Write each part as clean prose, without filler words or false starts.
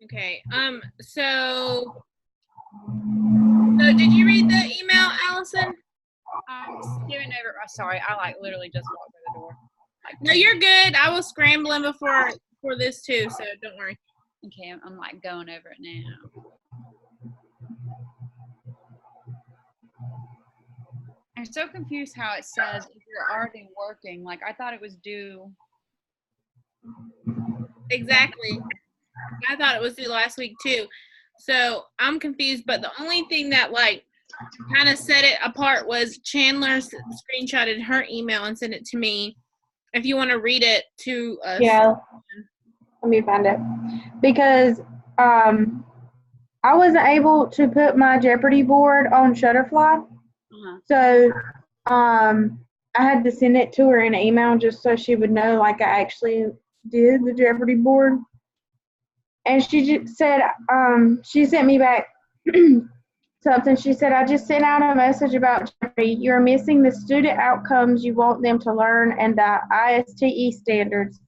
Okay. So did you read the email, Allison? Skipping over. Sorry, I literally just walked through the door. No, you're good. I was scrambling for this too, so don't worry. Okay, I'm going over it now. I'm so confused how it says if you're already working. I thought it was due. Exactly. I thought it was due last week too. So I'm confused, but the only thing that kind of set it apart was Chandler screenshotted her email and sent it to me. If you want to read it to us. Yeah. Let me find it. Because I wasn't able to put my Jeopardy board on Shutterfly. So I had to send it to her in an email just so she would know I actually did the Jeopardy board. And she just said, she sent me back something. She said, I just sent out a message about Jeopardy. You're missing the student outcomes you want them to learn and the ISTE standards.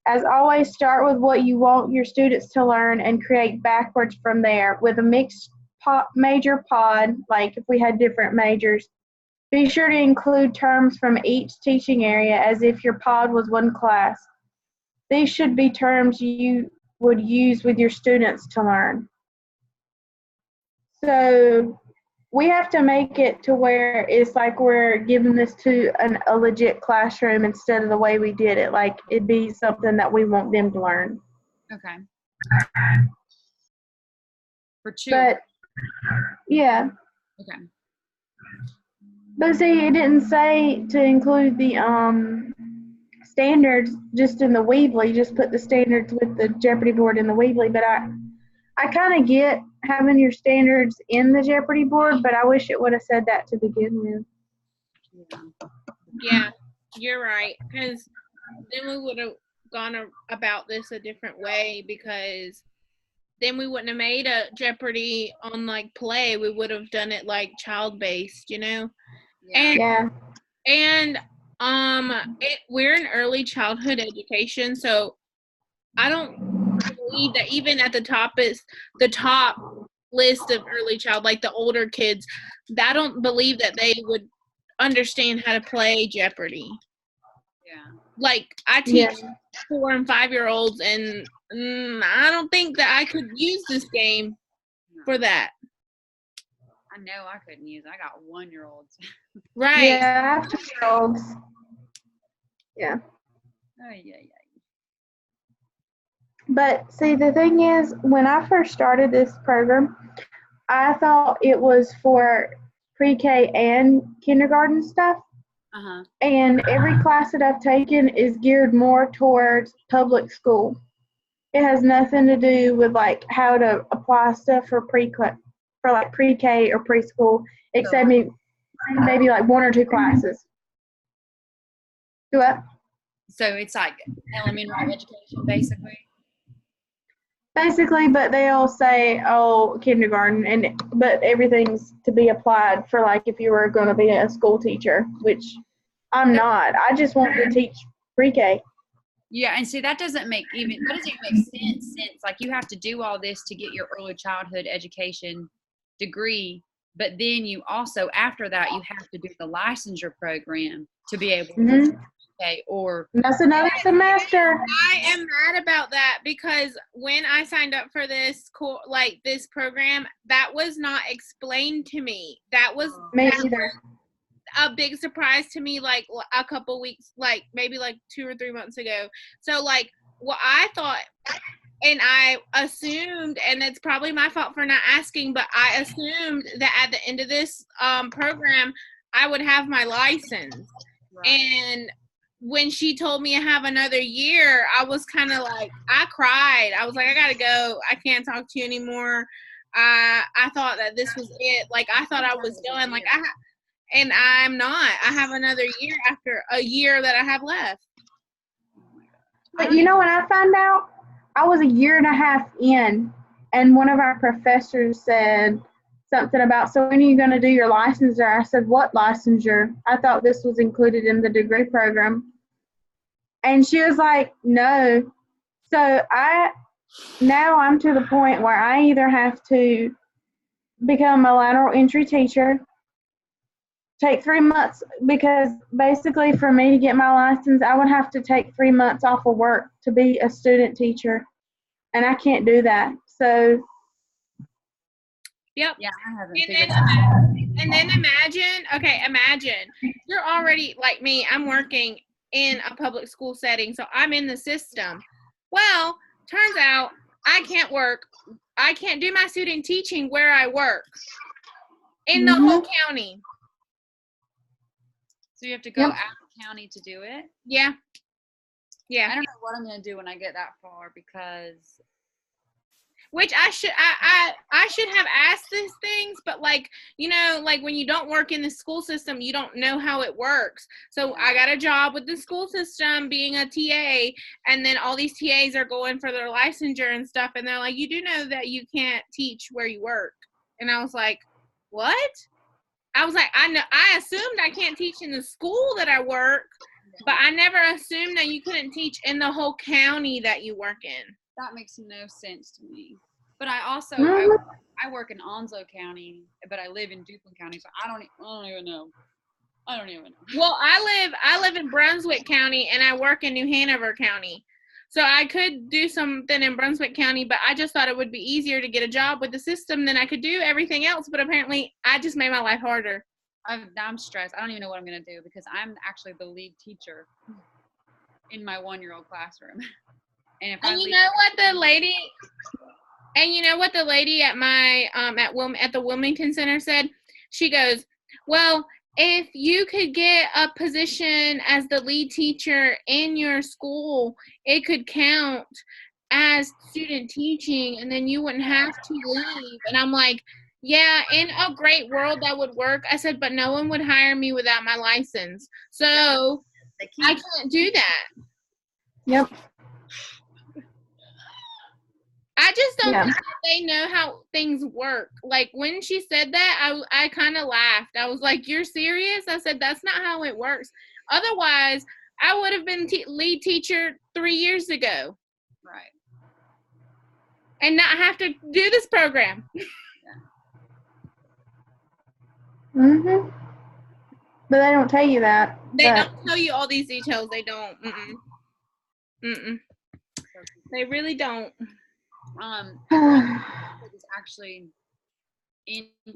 As always, start with what you want your students to learn and create backwards from there. With a mixed major pod, like if we had different majors, be sure to include terms from each teaching area as if your pod was one class. These should be terms you would use with your students to learn. So we have to make it to where it's we're giving this to a legit classroom instead of the way we did it. It'd be something that we want them to learn. Okay. For children. But, yeah. Okay. But see, it didn't say to include the standards just in the Weebly. Just put the standards with the Jeopardy board in the Weebly. But I kind of get having your standards in the Jeopardy board, but I wish it would have said that to begin with. Yeah, you're right. Because then we would have gone about this a different way, because then we wouldn't have made a Jeopardy on play. We would have done it child-based, Yeah. And we're in early childhood education, so I don't believe that even at the top list of early child, the older kids, I don't believe that they would understand how to play Jeopardy. Yeah. I teach 4 and 5-year-olds, and I don't think that I could use this game for that. I know I couldn't use it. I got 1-year-olds. Right. Yeah, 2-year-olds. Yeah. Oh, yeah. But see, the thing is, when I first started this program, I thought it was for pre-K and kindergarten stuff. And every class that I've taken is geared more towards public school. It has nothing to do with how to apply stuff for pre-K or preschool, except maybe 1 or 2 classes. Do what? So it's elementary education, basically. Basically, but they'll say, kindergarten, but everything's to be applied for if you were going to be a school teacher, which I'm not. I just want to teach pre-K. Yeah, and see, that doesn't make sense since you have to do all this to get your early childhood education degree, but then you also, after that, you have to do the licensure program to be able to that's another semester. I am mad about that, because when I signed up for this this program, that was not explained to me. That was a big surprise to me a couple weeks, maybe 2 or 3 months ago. So what I thought, and I assumed, and it's probably my fault for not asking, but I assumed that at the end of this program I would have my license. Right. And when she told me I have another year, I was kind of I cried. I was I gotta go. I can't talk to you anymore. I thought that this was it. I thought I was done. And I'm not. I have another year after a year that I have left. But when I found out, I was a year and a half in, and one of our professors said something about, so when are you going to do your licensure? I said, what licensure? I thought this was included in the degree program. And she was like, no. So I now I'm to the point where I either have to become a lateral entry teacher, take 3 months, because basically for me to get my license, I would have to take 3 months off of work to be a student teacher, and I can't do that. So, yep. Yeah, I haven't figured that out. And then imagine you're already like me. I'm working in a public school setting, so I'm in the system. Well, turns out I can't do my student teaching where I work in the whole county. So you have to go out of county to do it? Yeah. Yeah. I don't know what I'm going to do when I get that far, because which I should have asked these things, but like, you know, like when you don't work in the school system, you don't know how it works. So I got a job with the school system being a TA, and then all these TAs are going for their licensure and stuff, and they're like, you do know that you can't teach where you work. And I was like, what? I was like, I assumed I can't teach in the school that I work, but I never assumed that you couldn't teach in the whole county that you work in. That makes no sense to me. But I also I work in Onslow County, but I live in Duplin County, so I don't even know. Well, I live in Brunswick County, and I work in New Hanover County. So I could do something in Brunswick County, but I just thought it would be easier to get a job with the system than I could do everything else. But apparently, I just made my life harder. I'm stressed. I don't even know what I'm going to do, because I'm actually the lead teacher in my 1-year-old classroom. And you know what the lady at my at the Wilmington Center said? She goes, well, if you could get a position as the lead teacher in your school, it could count as student teaching, and then you wouldn't have to leave. And I'm like, yeah, in a great world that would work. I said, but no one would hire me without my license. So I can't do that. Yep. I just don't think they know how things work. Like, when she said that, I kind of laughed. I was like, you're serious? I said, that's not how it works. Otherwise, I would have been lead teacher 3 years ago. Right. And not have to do this program. But they don't tell you that. They don't tell you all these details. They don't. They really don't. Is actually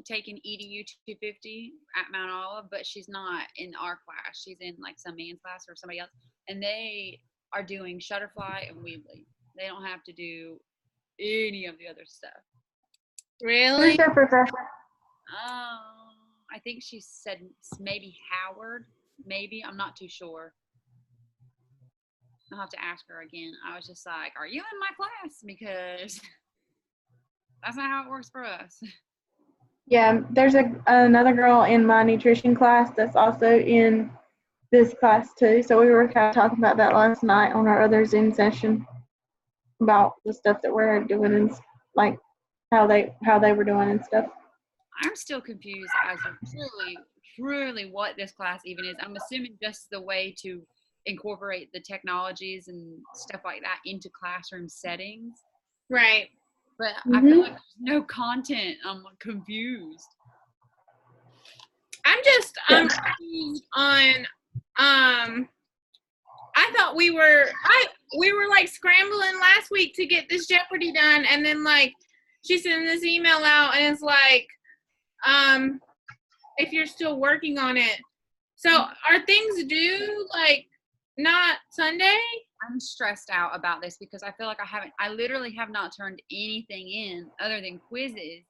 taking EDU 250 at Mount Olive, but she's not in our class. She's in like some man's class or somebody else, and they are doing Shutterfly and Weebly. They don't have to do any of the other stuff. Really? Who's their professor? I think she said maybe Howard. Maybe, I'm not too sure. I'll have to ask her again. I was just like, are you in my class? Because that's not how it works for us. Yeah, there's another girl in my nutrition class that's also in this class too. So we were kind of talking about that last night on our other Zoom session about the stuff that we're doing and like how they were doing and stuff. I'm still confused as to truly what this class even is. I'm assuming just the way to incorporate the technologies and stuff like that into classroom settings. Right. But I feel like there's no content. I'm confused. I'm confused on I thought we were like scrambling last week to get this Jeopardy done, and then like she sent this email out and it's like if you're still working on it. So are things due like not Sunday? I'm stressed out about this because I feel like I literally have not turned anything in other than quizzes,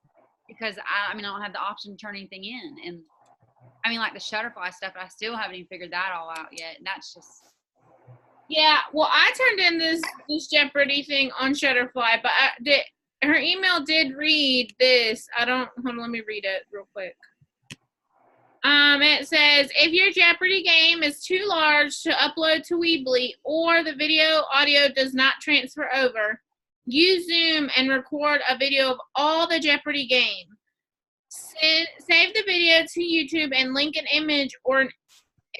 because I don't have the option to turn anything in. And I mean, like the Shutterfly stuff, but I still haven't even figured that all out yet. And that's just. Yeah, well, I turned in this Jeopardy thing on Shutterfly, but her email did read this. Hold on, let me read it real quick. It says, if your Jeopardy game is too large to upload to Weebly, or the video audio does not transfer over, use Zoom and record a video of all the Jeopardy game. Save the video to YouTube and link an image or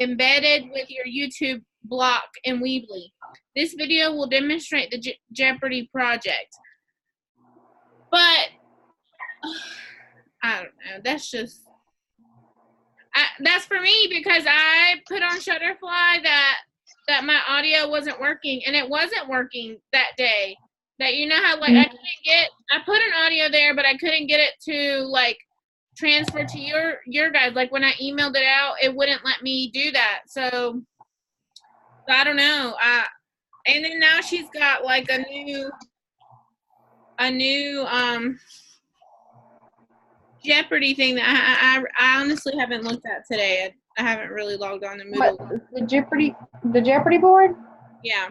embedded with your YouTube block in Weebly. This video will demonstrate the Jeopardy project. But I don't know. That's just that's for me because I put on Shutterfly that my audio wasn't working, and it wasn't working that day. That you know how like I put an audio there, but I couldn't get it to like transfer to your guys. Like when I emailed it out, it wouldn't let me do that. So I don't know. And then now she's got like a new Jeopardy thing that I honestly haven't looked at today. I haven't really logged on to Moodle. What, the Jeopardy board? Yeah.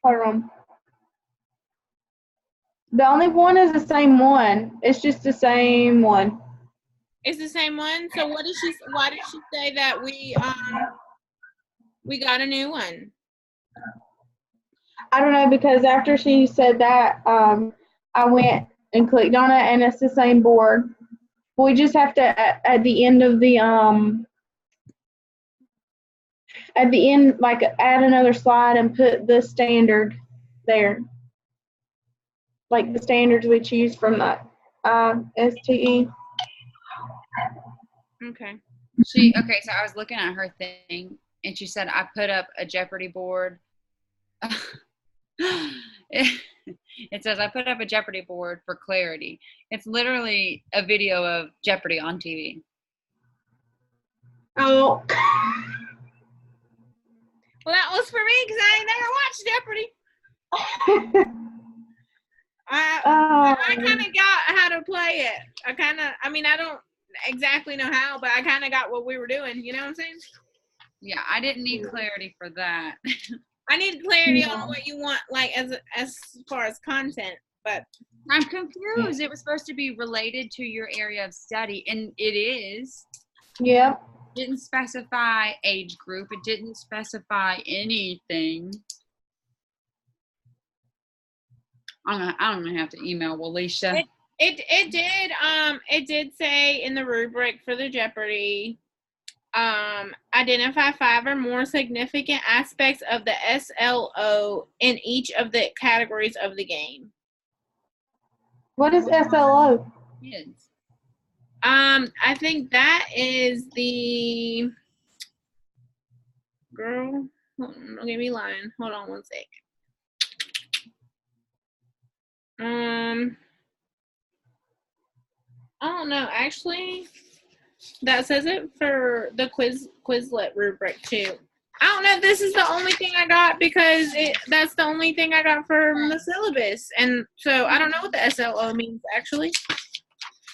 Hold on. The only one is the same one. It's just the same one. It's the same one. So why did she say that we got a new one? I don't know, because after she said that, I went and clicked on it, and it's the same board. We just have to at the end of the like add another slide and put the standard there, like the standards we choose from the STE. Okay. So I was looking at her thing, and she said I put up a Jeopardy board. It says I put up a Jeopardy board for clarity. It's literally a video of Jeopardy on TV. Oh. Well, that was for me because I ain't never watched Jeopardy. I kind of got how to play it. I don't exactly know how, but I kind of got what we were doing. You know what I'm saying? Yeah, I didn't need clarity for that. I need clarity on what you want, like as far as content. But I'm confused. It was supposed to be related to your area of study, and it is. Yeah. It didn't specify age group. It didn't specify anything. I'm gonna have to email Walisha. It did say in the rubric for the Jeopardy, identify 5 or more significant aspects of the SLO in each of the categories of the game. What is SLO? Kids. I think that is the girl. Hold on, don't get me lying. Hold on one sec. I don't know. Actually, that says it for the Quizlet rubric too. I don't know if this is the only thing I got because that's the only thing I got from the syllabus, and so I don't know what the SLO means actually.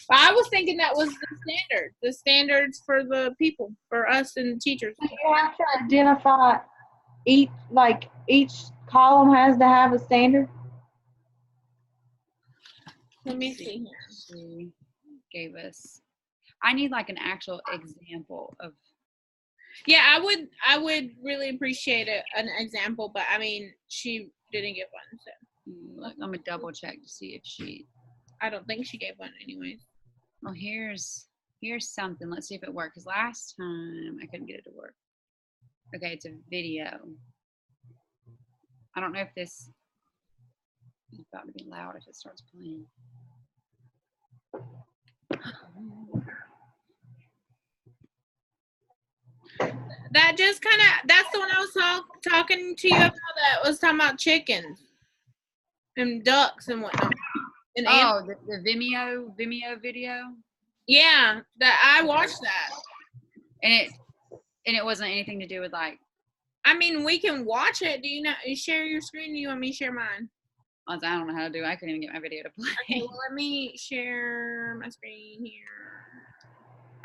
But I was thinking that was the standards for the people, for us and teachers. You have to identify each column has to have a standard. Let me see here. She gave us. I need like an actual example of. Yeah, I would really appreciate an example, but I mean, she didn't give one, so. Look, I'm gonna double check to see if she. I don't think she gave one, anyways. Well, here's something. Let's see if it works. Because last time I couldn't get it to work. Okay, it's a video. I don't know if this is about to be loud if it starts playing. That's the one I was talking to you about, that was talking about chickens and ducks and whatnot. And the Vimeo video? Yeah, that I watched that. And it wasn't anything to do with like. I mean, we can watch it. Do you know? You share your screen? Do you want me to share mine? I don't know how to do it. I couldn't even get my video to play. Okay, well, let me share my screen here.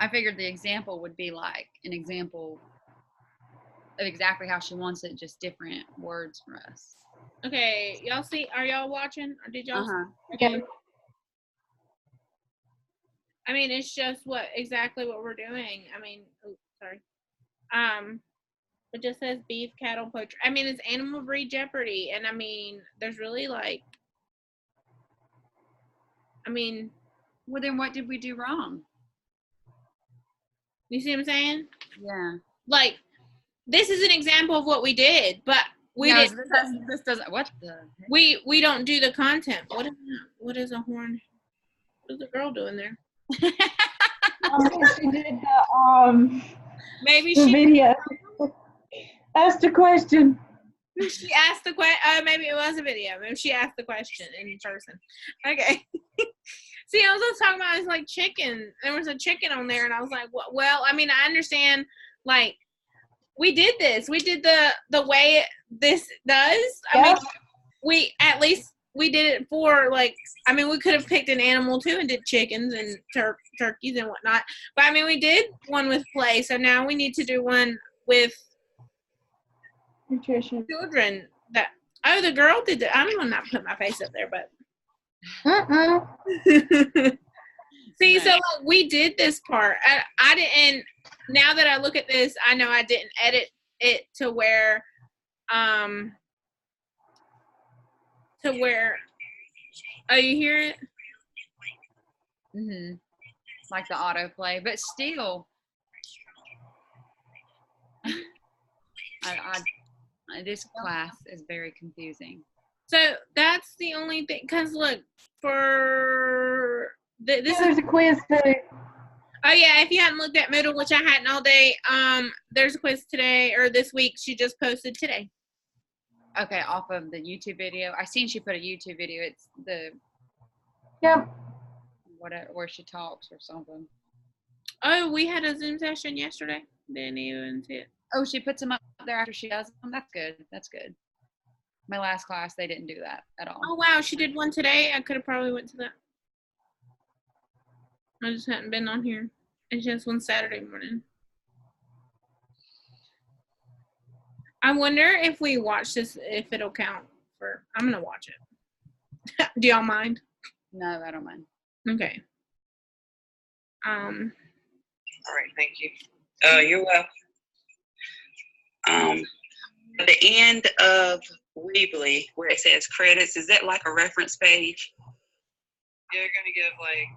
I figured the example would be like an example of exactly how she wants it, just different words for us. Okay, y'all see? Are y'all watching? Or did y'all? Okay. I mean, it's just exactly what we're doing. I mean, sorry. It just says beef, cattle, poultry. I mean, it's animal breed Jeopardy, and I mean, there's really like. I mean. Well, then what did we do wrong? You see what I'm saying? Yeah. Like, this is an example of what we did, but we didn't. This doesn't. What the heck? We don't do the content. What is a horn? What is the girl doing there? She did the Maybe the she video. Ask the question. She asked the question. Maybe it was a video. Maybe she asked the question in person. Okay. See, I was just talking about, it's like chicken. There was a chicken on there, and I was like, well, I mean, I understand, like, we did this. We did the way this does. I mean, we did it for, like, I mean, we could have picked an animal, too, and did chickens and turkeys and whatnot. But, I mean, we did one with play, so now we need to do one with nutrition. Children. The girl did that. I'm going to not put my face up there, but. See, so like, we did this part. I didn't. Now that I look at this, I know I didn't edit it to where, oh, you hear it? Mhm. Like the autoplay, but still, this class is very confusing. So that's the only thing. Cause look, for this there's a quiz too. Oh yeah, if you hadn't looked at Moodle, which I hadn't all day, there's a quiz today or this week. She just posted today. Okay, off of the YouTube video. I seen she put a YouTube video. It's the where she talks or something. Oh, we had a Zoom session yesterday. Didn't even see it. Oh, she puts them up there after she does them. That's good. That's good. My last class, they didn't do that at all. Oh wow, she did one today. I could have probably went to that. I just hadn't been on here. It's just one Saturday morning. I wonder if we watch this, if it'll count for. I'm gonna watch it. Do y'all mind? No, I don't mind. Okay. All right, thank you. You're welcome. At the end of Weebly, where it says credits, is that like a reference page? Yeah, you're gonna give like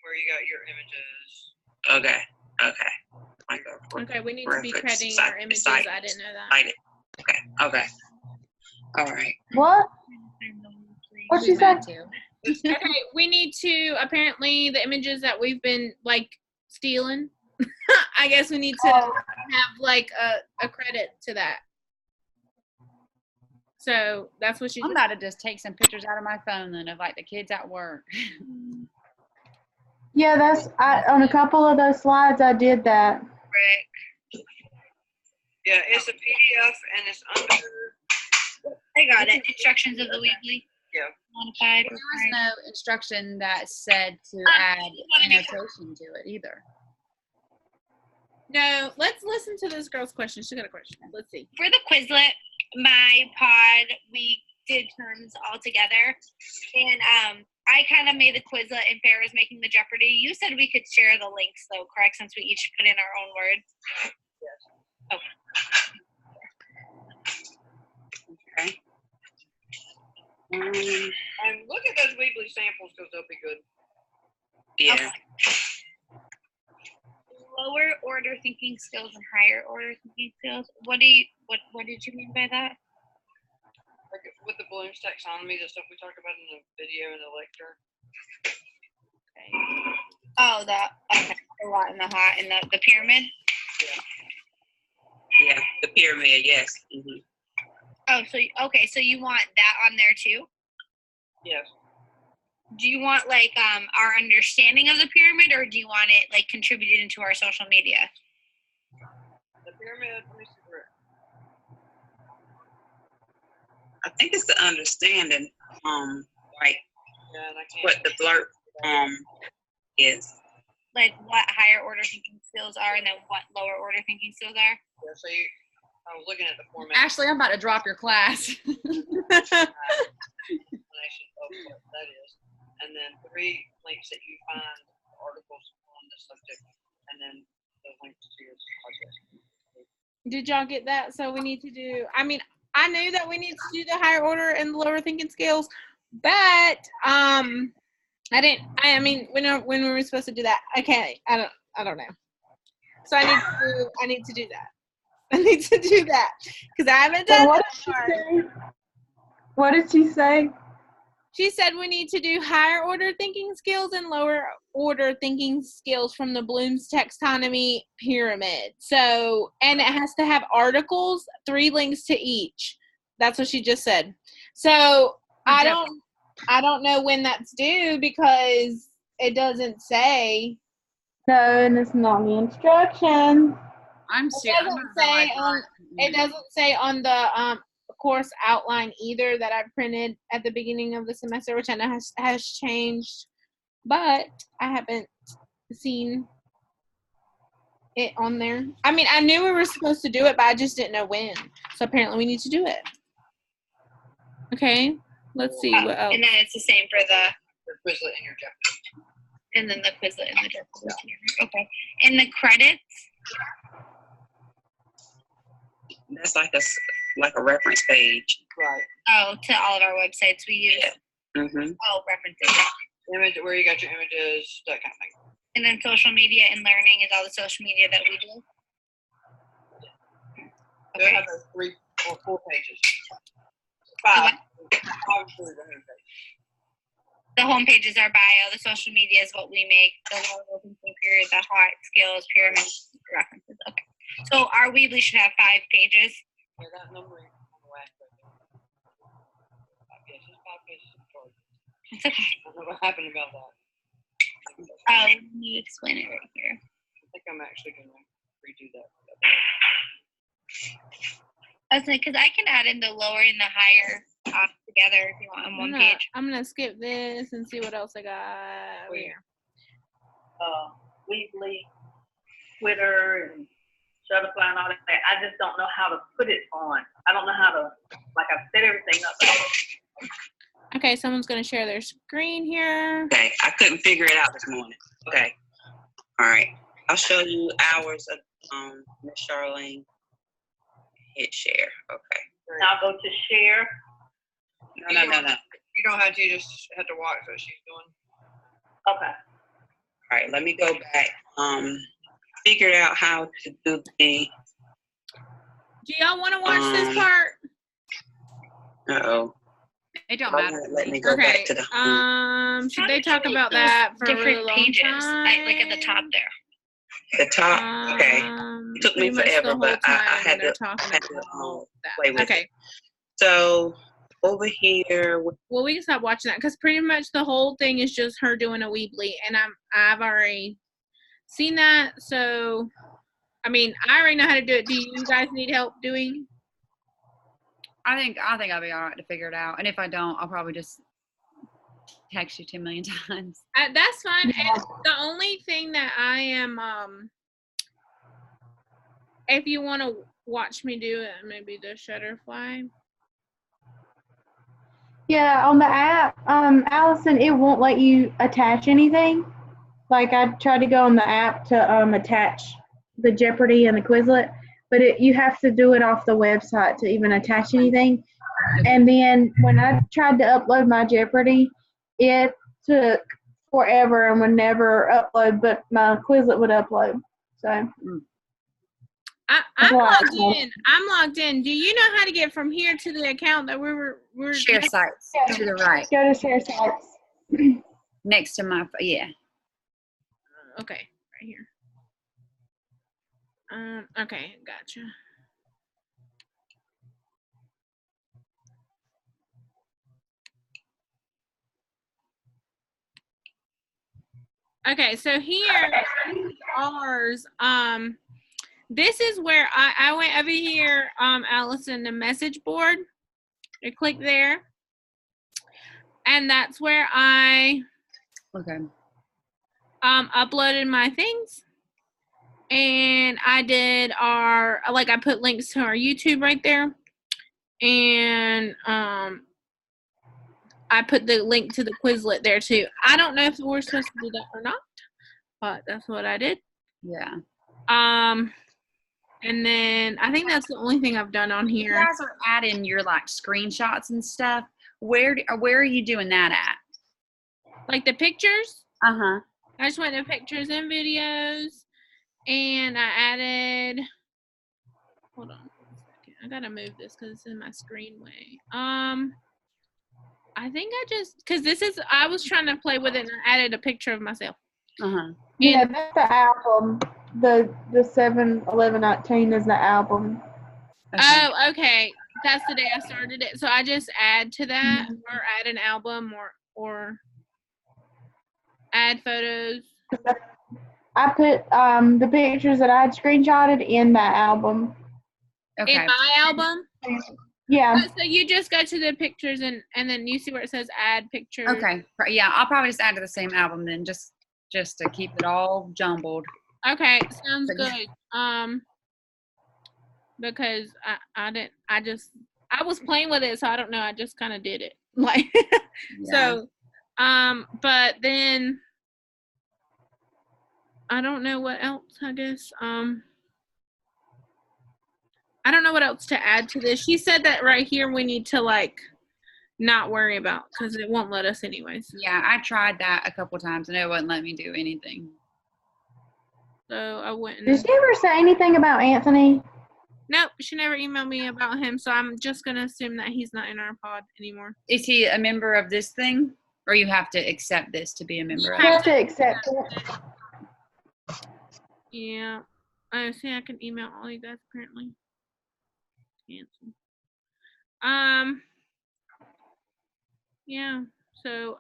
where you got your images. Okay. Okay, we need to be crediting our images. I didn't know that. Okay. All right. What? What'd she say? Okay, we need to, apparently the images that we've been like stealing, I guess we need to have like a credit to that. So that's what she's. I'm about to just take some pictures out of my phone then of like the kids at work. Yeah, on a couple of those slides I did that. Right. Yeah, it's a PDF and it's under. I got it. Instructions of the Weebly. Yeah. Modified. There was no instruction that said to add annotation to it either. No, let's listen to this girl's question. She got a question. Let's see. For the Quizlet, my pod, we did terms all together. And I kind of made the Quizlet and Farrah was making the Jeopardy. You said we could share the links though, correct? Since we each put in our own words. Yes. Okay. And look at those Weebly samples because they'll be good. Yeah. Okay. Lower order thinking skills and higher order thinking skills. What did you mean by that? Like with the Bloom's taxonomy, the stuff we talked about in the video and the lecture. Okay. Oh, okay. A lot in the hot in the pyramid. Yeah, the pyramid. Yes. Mm-hmm. Oh, so you want that on there too? Yes. Do you want like our understanding of the pyramid, or do you want it like contributed into our social media? The pyramid. Let me see where. I think it's the understanding, like Yeah, and I can't. what the blurb is. Like what higher order thinking skills are, and then what lower order thinking skills are? Yeah, so I was looking at the format. Ashley, I'm about to drop your class. Explanation of what that is, and then 3 links that you find articles on the subject, and then the links to your project. Did y'all get that? So we need to do, I mean, I knew that we need to do the higher order and the lower thinking skills, but I mean, when we were supposed to do that, I don't know. So I need to do that. I need to do that because I haven't done So what that did she part. say? What did she say? She said we need to do higher order thinking skills and lower order thinking skills from the Bloom's taxonomy pyramid. So, and it has to have articles, 3 links to each. That's what she just said. So I don't know when that's due because it doesn't say. No, and it's not in the instructions. It doesn't say on the course outline either that I printed at the beginning of the semester, which I know has changed, but I haven't seen it on there. I mean, I knew we were supposed to do it, but I just didn't know when. So apparently we need to do it. Okay, let's see what else. And then it's the same for the Quizlet and your Jeopardy. and then the Quizlet and the Jeopardy. Okay. And the credits. That's like a reference page. Right. Oh, to all of our websites we use. Yeah. Mm-hmm. Oh, references. Image where you got your images, that kind of thing. And then social media and learning is all the social media that we do. They have those 3 or 4 pages. 5. 5 through the homepage. The homepage is our bio. The social media is what we make. The logo, thinking period, the hot skills, pyramid, references. Okay. So our Weebly should have 5 pages. Yeah, that numbering on the last page. 5 pages. 5 pages of charts. It's okay. I don't know what happened about that. Let me explain it right here. I think I'm actually going to redo that. That's because I can add in the lower and the higher together if you want on one page. I'm gonna skip this and see what else I got over here. Weebly, Twitter, and Shutterfly and all that. I just don't know how to put it on. I don't know how to, like, I've set everything up. Okay, someone's gonna share their screen here. Okay, I couldn't figure it out this morning. Okay, all right. I'll show you hours of Miss Charlene. Hit share. Okay. Now go to share. No. You don't have to. You just have to watch what she's doing. Okay. All right, let me go back. Figured out how to do the. Do y'all want to watch this part? Uh-oh. It don't matter. Let me go back to the. Should they talk about that for different a really long pages? time? Like at the top there. The top. Okay. It took me forever, but I had to play with it. So over here. Well, we can stop watching that because pretty much the whole thing is just her doing a Weebly, and I've already seen that. So, I mean, I already know how to do it. Do you guys need help doing? I think I'll be all right to figure it out. And if I don't, I'll probably just text you 10 million times. That's fine. And the only thing that I am, if you want to watch me do it, maybe the Shutterfly. Yeah, on the app, Allison, it won't let you attach anything. Like I tried to go on the app to attach the Jeopardy and the Quizlet, but you have to do it off the website to even attach anything. And then when I tried to upload my Jeopardy, it took forever and would never upload, but my Quizlet would upload. So I'm logged in. I'm logged in. Do you know how to get from here to the account that we're Share sites to the right. Go to share sites. Next to my, yeah. Okay, right here. Okay, gotcha. Okay, so here ours. This is where I went over here, Allison, the message board. I click there, and that's where I uploaded my things. And I did I put links to our YouTube right there. And I put the link to the Quizlet there too. I don't know if we're supposed to do that or not, but that's what I did. Yeah. And then I think that's the only thing I've done on here. You guys are adding your like screenshots and stuff. Where are you doing that at? Like the pictures? Uh-huh. I just went to pictures and videos. And I added, hold on a second. I gotta move this because it's in my screen way. I think I just, because I was trying to play with it and I added a picture of myself. Yeah, that's the album. The 7/11/19 is the album. Okay. Oh, okay. That's the day I started it. So I just add to that, or add an album, or add photos. I put the pictures that I had screenshotted in that album. Okay. In my album? Yeah. Oh, so you just go to the pictures and then you see where it says add pictures. Okay. Yeah, I'll probably just add to the same album then, just to keep it all jumbled. Okay, sounds good. Because I was playing with it, so I don't know. I just kind of did it. Like, Yeah. so, but then I don't know what else, I guess. I don't know what else to add to this. She said that right here we need to, like, not worry about because it won't let us anyways. Yeah, I tried that a couple times and it wouldn't let me do anything. So I went. Did she ever say anything about Anthony? Nope, she never emailed me about him, so I'm just going to assume that he's not in our pod anymore. Is he a member of this thing? Or you have to accept this to be a member of You it? have to accept it. Yeah. I see I can email all you guys apparently. Cancel. Yeah. So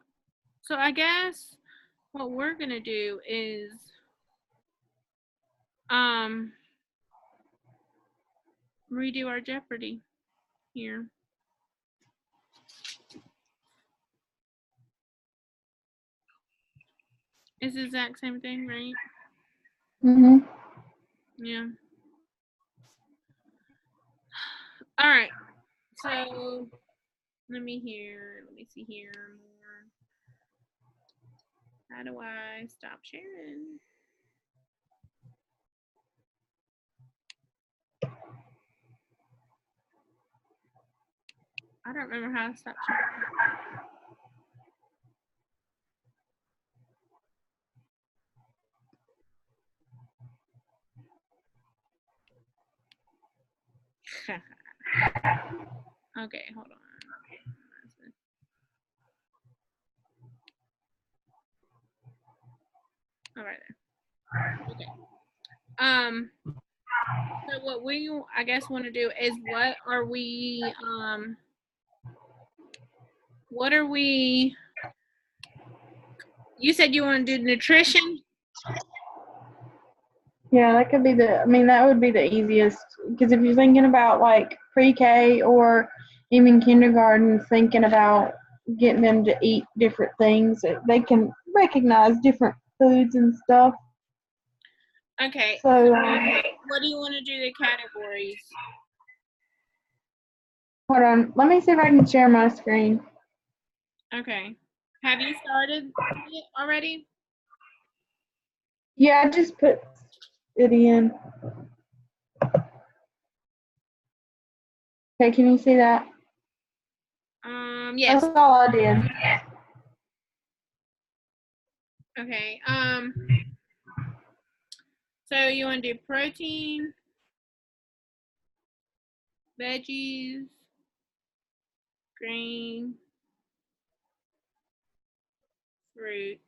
I guess what we're going to do is redo our Jeopardy here. It's the exact same thing, right? Mhm. Yeah. All right. So let me see here more. How do I stop sharing? I don't remember how to stop sharing. Okay, hold on. All right there. Okay. So what we, I guess, want to do is what are we you said you want to do nutrition? Yeah, that could be that would be the easiest. Because if you're thinking about like pre-K or even kindergarten, thinking about getting them to eat different things, they can recognize different foods and stuff. Okay. So, what do you want to do the categories? hold on. Let me see if I can share my screen. Okay. Have you started it already? Yeah, I just put it in. Okay, can you see that? Yes. That's all I did. Okay. So you want to do protein, veggies, grain, fruits,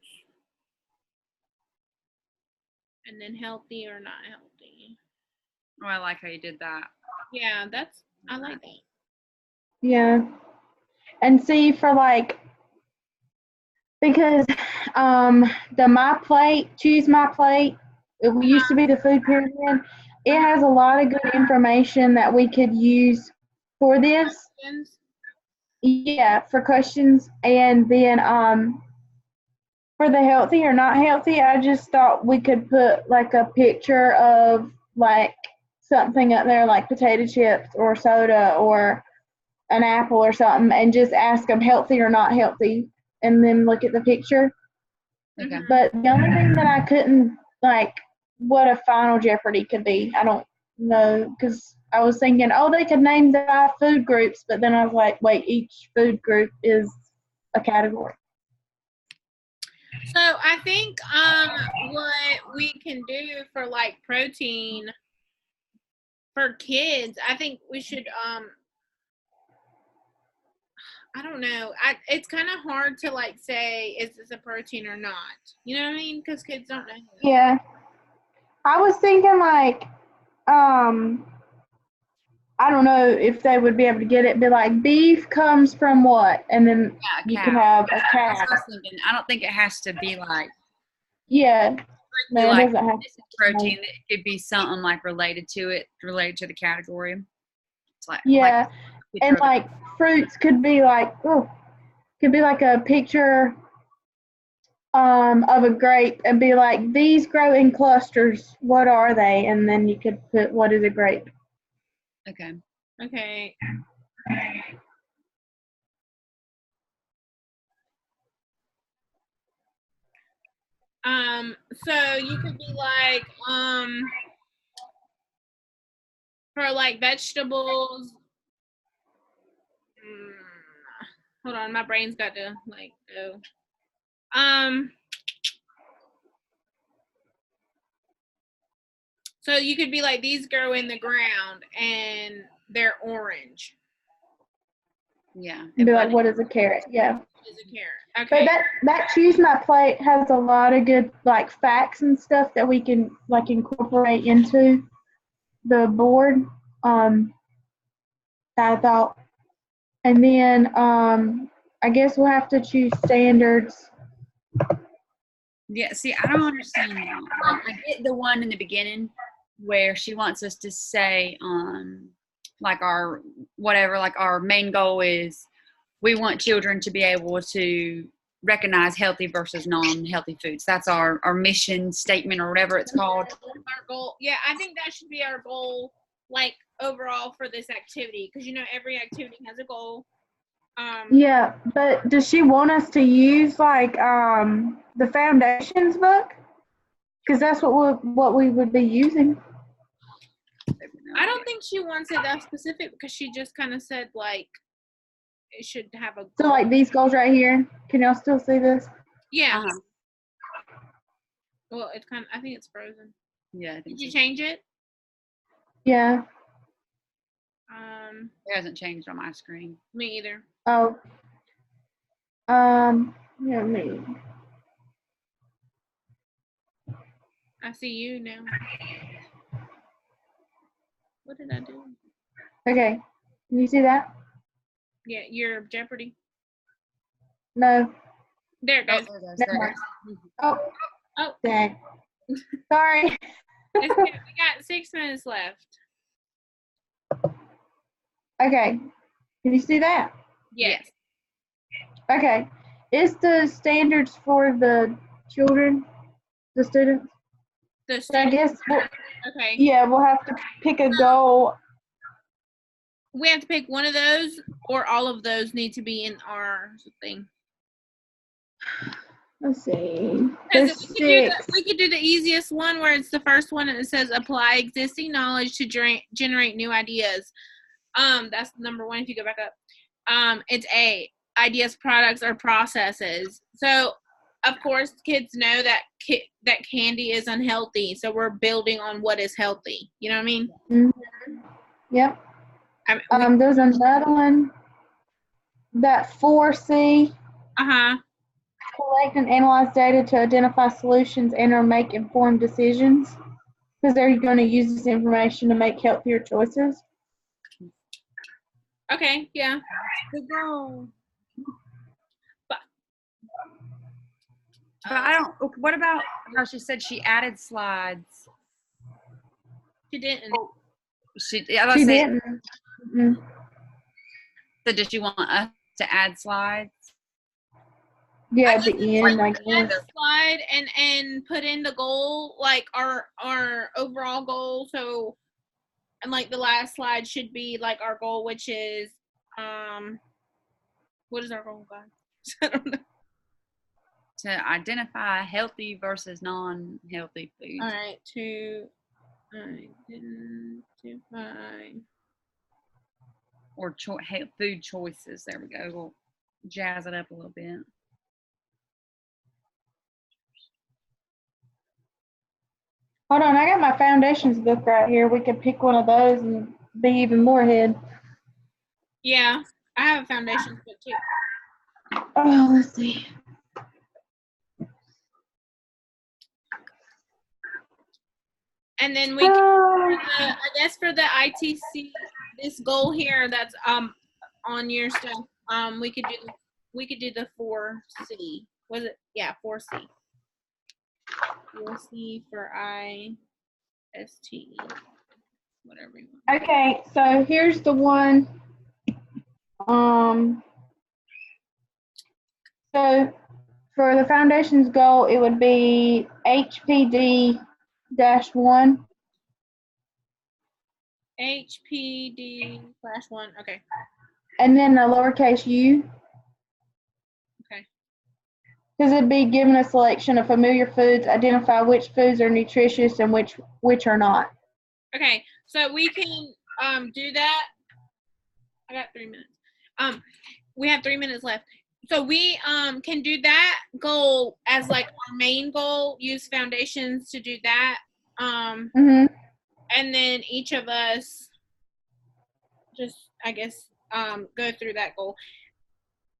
and then healthy or not healthy. Oh, I like how you did that. Yeah, I like that. Yeah. And see for like, because the My Plate, Choose My Plate, it used to be the food pyramid. It has a lot of good information that we could use for this. Yeah, for questions. And then for the healthy or not healthy, I just thought we could put like a picture of like something up there like potato chips or soda or an apple or something and just ask them healthy or not healthy and then look at the picture. Okay. But the only thing that I couldn't, like, what a final Jeopardy could be, I don't know, because I was thinking, they could name the 5 food groups, but then I was like, wait, each food group is a category. So I think what we can do for like protein for kids, I think we should I don't know. It's kind of hard to like say is this a protein or not. You know what I mean? Because kids don't know. Yeah. I was thinking like, I don't know if they would be able to get it, but like beef comes from what? And then you can have a That's cow. what I was thinking. I don't think it has to be like, Yeah. No, like it doesn't have this is protein. It could be something like related to the category. It's like, yeah. like And like fruits could be like, could be like a picture of a grape and be like, these grow in clusters. What are they? And then you could put, what is a grape? Okay. Okay. So you could be like, for like vegetables. Hold on, my brain's got to like go. So you could be like, these grow in the ground and they're orange. Yeah. And be like, what is a carrot? Yeah. What is a carrot? Okay. But that Choose My Plate has a lot of good like facts and stuff that we can like incorporate into the board. I thought, and then I guess we'll have to choose standards. Yeah, see, I don't understand that. Like, I get the one in the beginning where she wants us to say, like our main goal is we want children to be able to recognize healthy versus non-healthy foods. That's our mission statement or whatever it's called. Our goal, yeah, I think that should be our goal, like overall for this activity, because you know every activity has a goal. Yeah, but does she want us to use like the foundations book? Because that's what we would be using. I don't think she wants it that specific because she just kind of said like it should have a goal. So like these goals right here. Can y'all still see this? Yeah. Uh-huh. Well, it's kind of, I think it's frozen. Yeah, I think Did you so. change it? Yeah. It hasn't changed on my screen. Me either. Oh. Yeah, me. I see you now. What did I do? Okay. Can you see that? Yeah, your Jeopardy. No. There it goes. Oh, there it goes. Never There it mind. goes. Oh. Dang. Sorry. We got 6 minutes left. Okay. Can you see that? Yes. Okay. It's the standards for the children, the students. So I guess okay. Yeah, we'll have to pick a goal. We have to pick one of those, or all of those need to be in our thing. Let's see. There's we could do the easiest one where it's the first one and it says apply existing knowledge to generate new ideas. That's number 1 if you go back up. It's A, ideas, products, or processes. So of course kids know that that candy is unhealthy, so we're building on what is healthy. You know what I mean? Mm-hmm. Yep. There's another one, that 4C. Collect and analyze data to identify solutions and or make informed decisions, because they're going to use this information to make healthier choices. Okay, yeah. Good goal. But I don't, what about how she said she added slides? She didn't. She didn't. Mm-hmm. So does she want us to add slides? Yeah, at the end, I guess. Add the slide and put in the goal, like our overall goal. So, and like the last slide should be like our goal, which is what is our goal, guys? I don't know. To identify healthy versus non-healthy foods. All right, to identify or food choices. There we go. We'll jazz it up a little bit. Hold on, I got my foundations book right here. We could pick one of those and be even more ahead. Yeah, I have a foundations book too. Oh, let's see. And then we can, I guess for the ITC, this goal here that's on your stuff, we could do the 4C. Was it? Yeah, 4C. 4C for ISTE, whatever you want. Okay, so here's the one. So for the foundations goal, it would be HPD-1. HPD/1. Okay. And then a lowercase u. Okay. Because it'd be given a selection of familiar foods, identify which foods are nutritious and which are not. Okay, so we can do that. I got 3 minutes. We have 3 minutes left. So we can do that goal as like our main goal, use foundations to do that. And then each of us just, I guess, go through that goal.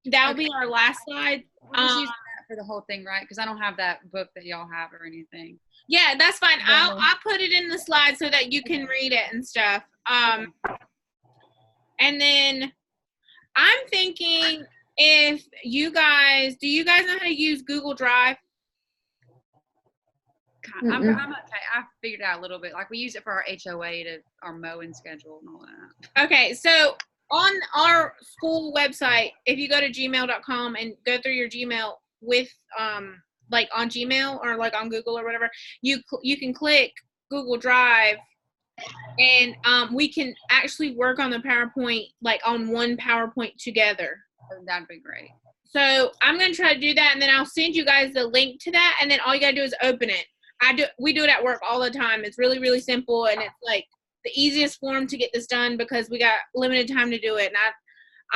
That'll be our last slide. We'll just use that for the whole thing, right? Because I don't have that book that y'all have or anything. Yeah, that's fine. I'll put it in the slide so that you can read it and stuff. And then I'm thinking, if you guys, do you guys know how to use Google Drive? I'm okay. I figured out a little bit. Like we use it for our HOA to our mowing schedule and all that. Okay, so on our school website, if you go to gmail.com and go through your Gmail with like on Gmail or like on Google or whatever, you can click Google Drive, and we can actually work on the PowerPoint like on one PowerPoint together. That'd be great. So I'm gonna try to do that, and then I'll send you guys the link to that, and then all you gotta do is open it. We do it at work all the time. It's really, really simple, and it's like the easiest form to get this done because we got limited time to do it. And I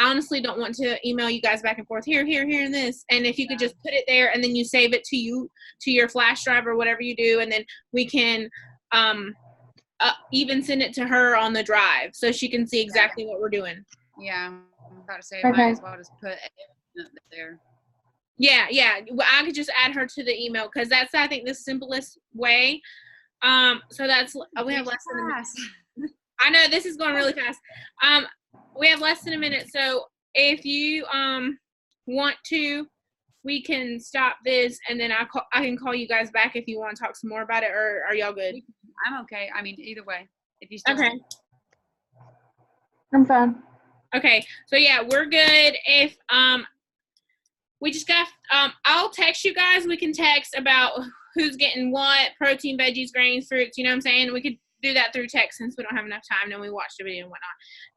honestly don't want to email you guys back and forth, here, and this. And if you could just put it there, and then you save it to your flash drive or whatever you do, and then we can even send it to her on the drive so she can see exactly what we're doing. Yeah, I'm about to say I might as well just put it there. Yeah. Well, I could just add her to the email because that's, I think, the simplest way. So that's, we have less than a minute. I know this is going really fast. We have less than a minute. So if you want to, we can stop this, and then I can call you guys back if you want to talk some more about it, or are y'all good? I'm okay. I mean, either way. If you still okay. I'm fine. Okay. So yeah, we're good. If we just got I'll text you guys. We can text about who's getting what, protein, veggies, grains, fruits, you know what I'm saying? We could do that through text since we don't have enough time, then we watch the video and whatnot.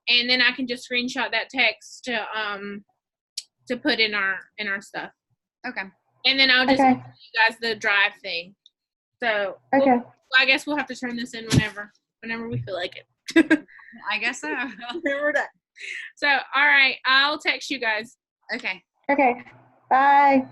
And then I can just screenshot that text to put in our stuff. Okay. And then I'll just give you guys the drive thing. So I guess we'll have to turn this in whenever we feel like it. I guess so. We're done. So all right, I'll text you guys. Okay. Okay. Bye.